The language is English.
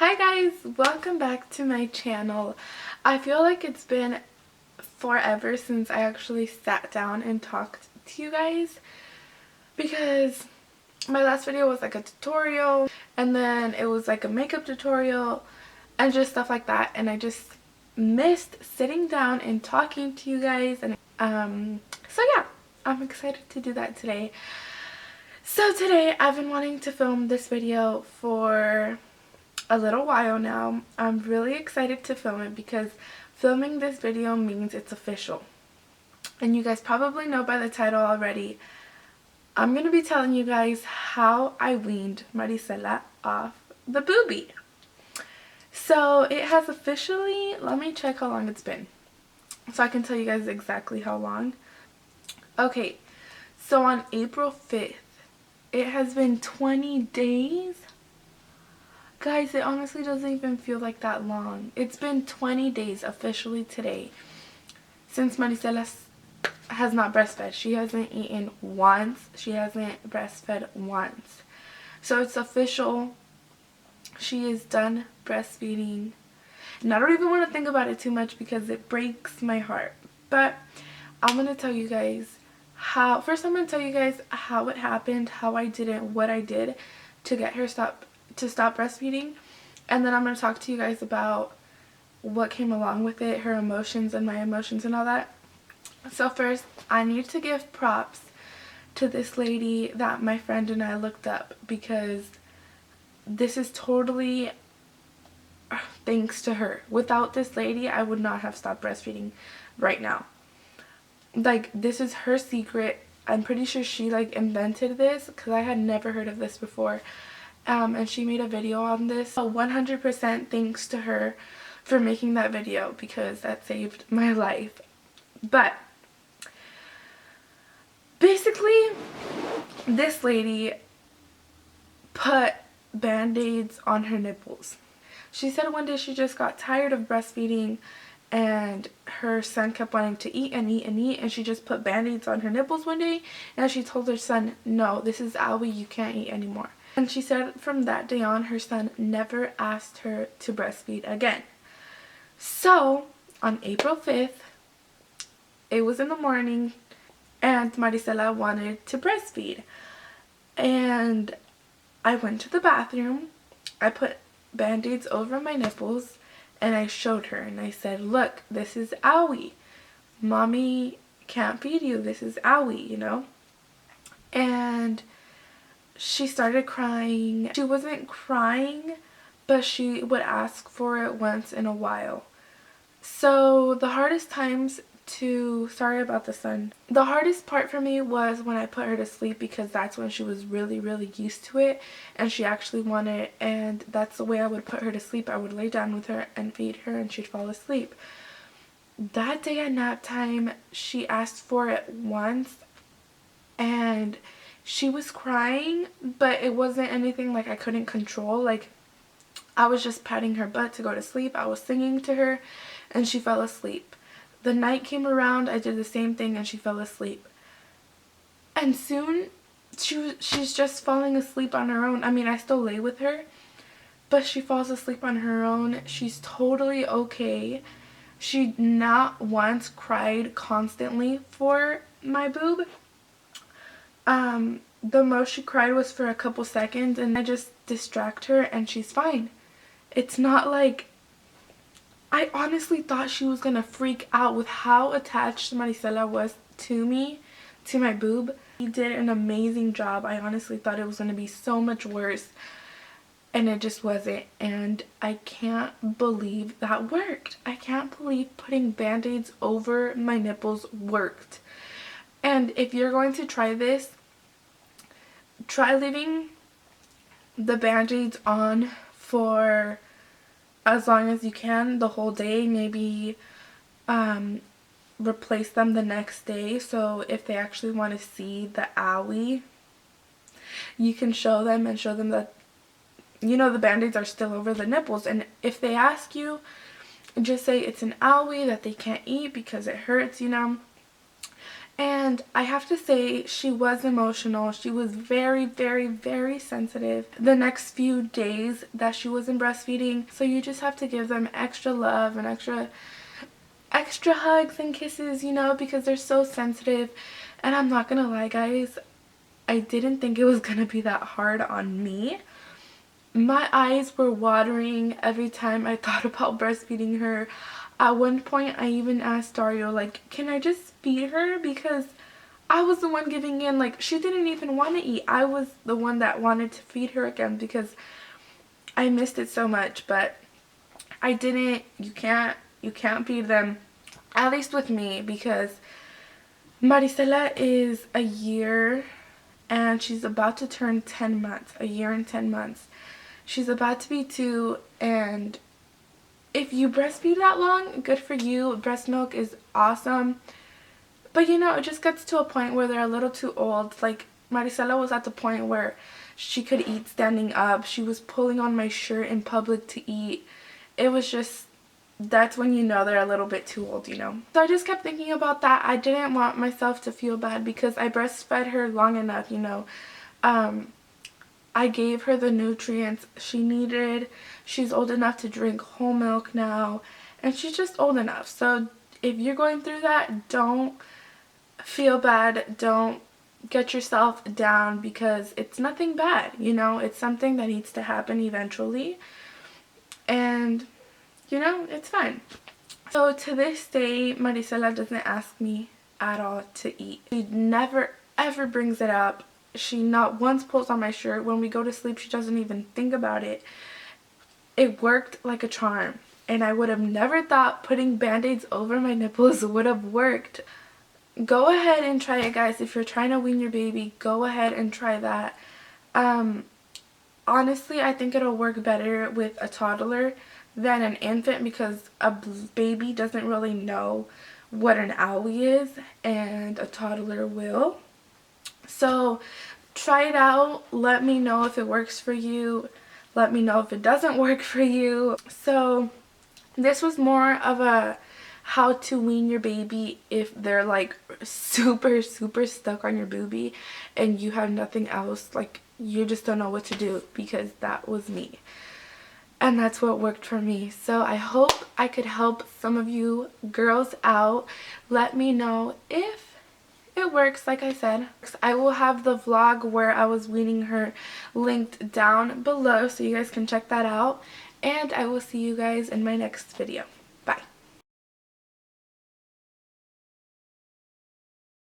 Hi guys, welcome back to my channel. I feel like it's been forever since I actually sat down and talked to you guys because my last video was like a tutorial and then it was like a makeup tutorial and just stuff like that, and I just missed sitting down and talking to you guys, and so yeah, I'm excited to do that today. So today I've been wanting to film this video for a little while now. I'm really excited to film it because filming this video means it's official. And you guys probably know by the title already, I'm going to be telling you guys how I weaned Marisela off the boobie. So it has officially, let me check how long it's been so I can tell you guys exactly how long. Okay, so on April 5th, it has been 20 days. Guys, it honestly doesn't even feel like that long. It's been 20 days officially today since Marisela has not breastfed. She hasn't eaten once. She hasn't breastfed once. So it's official. She is done breastfeeding. And I don't even want to think about it too much because it breaks my heart. But I'm going to tell you guys how. First, I'm going to tell you guys how it happened, how I did it, what I did to get her to stop breastfeeding, and then I'm going to talk to you guys about what came along with it, her emotions and my emotions and all that. So first, I need to give props to this lady that my friend and I looked up, because this is totally thanks to her. Without this lady, I would not have stopped breastfeeding right now. Like, this is her secret. I'm pretty sure she like invented this because I had never heard of this before. And she made a video on this. So 100% thanks to her for making that video, because that saved my life. But basically, this lady put band-aids on her nipples. She said one day she just got tired of breastfeeding and her son kept wanting to eat and eat and eat, and she just put band-aids on her nipples one day, and she told her son, no, this is owie, you can't eat anymore. And she said from that day on, her son never asked her to breastfeed again. So, on April 5th, it was in the morning, and Marisela wanted to breastfeed. And I went to the bathroom, I put band-aids over my nipples, and I showed her, and I said, look, this is owie. Mommy can't feed you, this is owie, you know? And she started crying. She wasn't crying, but she would ask for it once in a while. So the hardest times sorry about the sun. The hardest part for me was when I put her to sleep, because that's when she was really used to it and she actually wanted it, and that's the way I would put her to sleep. I would lay down with her and feed her and she'd fall asleep. That day at nap time, she asked for it once and she was crying, but it wasn't anything like I couldn't control. Like, I was just patting her butt to go to sleep. I was singing to her and she fell asleep. The night came around, I did the same thing and she fell asleep. And soon she's just falling asleep on her own. I mean, I still lay with her, but she falls asleep on her own. She's totally okay. She not once cried constantly for my boob. The most she cried was for a couple seconds, and I just distract her and she's fine. It's not like, I honestly thought she was gonna freak out with how attached Marisela was to me, to my boob. He did an amazing job. I honestly thought it was gonna be so much worse, and it just wasn't. And I can't believe that worked. I can't believe putting band-aids over my nipples worked. And if you're going to try this, try leaving the band-aids on for as long as you can, the whole day. Maybe replace them the next day, so if they actually want to see the owie, you can show them that, you know, the band-aids are still over the nipples. And if they ask you, just say it's an owie that they can't eat because it hurts, you know. And I have to say, she was emotional. She was very, very, very sensitive the next few days that she wasn't breastfeeding. So you just have to give them extra love and extra hugs and kisses, you know, because they're so sensitive. And I'm not gonna lie, guys, I didn't think it was gonna be that hard on me. My eyes were watering every time I thought about breastfeeding her. At one point, I even asked Dario, like, can I just feed her? Because I was the one giving in. Like, she didn't even want to eat. I was the one that wanted to feed her again because I missed it so much. But I didn't. You can't feed them, at least with me, because Marisela is a year and she's about to turn 10 months. A year and 10 months. She's about to be 2, and if you breastfeed that long, good for you. Breast milk is awesome. But you know, it just gets to a point where they're a little too old. Like, Marisela was at the point where she could eat standing up. She was pulling on my shirt in public to eat. It was just, that's when you know they're a little bit too old, you know. So I just kept thinking about that. I didn't want myself to feel bad because I breastfed her long enough, you know. I gave her the nutrients she needed. She's old enough to drink whole milk now, and she's just old enough. So if you're going through that, don't feel bad. Don't get yourself down because it's nothing bad, you know. It's something that needs to happen eventually, and you know, it's fine. So to this day, Marisela doesn't ask me at all to eat. She never ever brings it up. She not once pulls on my shirt. When we go to sleep, she doesn't even think about it. It worked like a charm. And I would have never thought putting band-aids over my nipples would have worked. Go ahead and try it, guys. If you're trying to wean your baby, go ahead and try that. Honestly, I think it'll work better with a toddler than an infant because a baby doesn't really know what an owie is, and a toddler will. So try it out. Let me know if it works for you. Let me know if it doesn't work for you. So this was more of a how to wean your baby if they're like super stuck on your boobie and you have nothing else. Like, you just don't know what to do, because that was me. And that's what worked for me. So I hope I could help some of you girls out. Let me know if it works. Like I said, I will have the vlog where I was weaning her linked down below so you guys can check that out, and I will see you guys in my next video.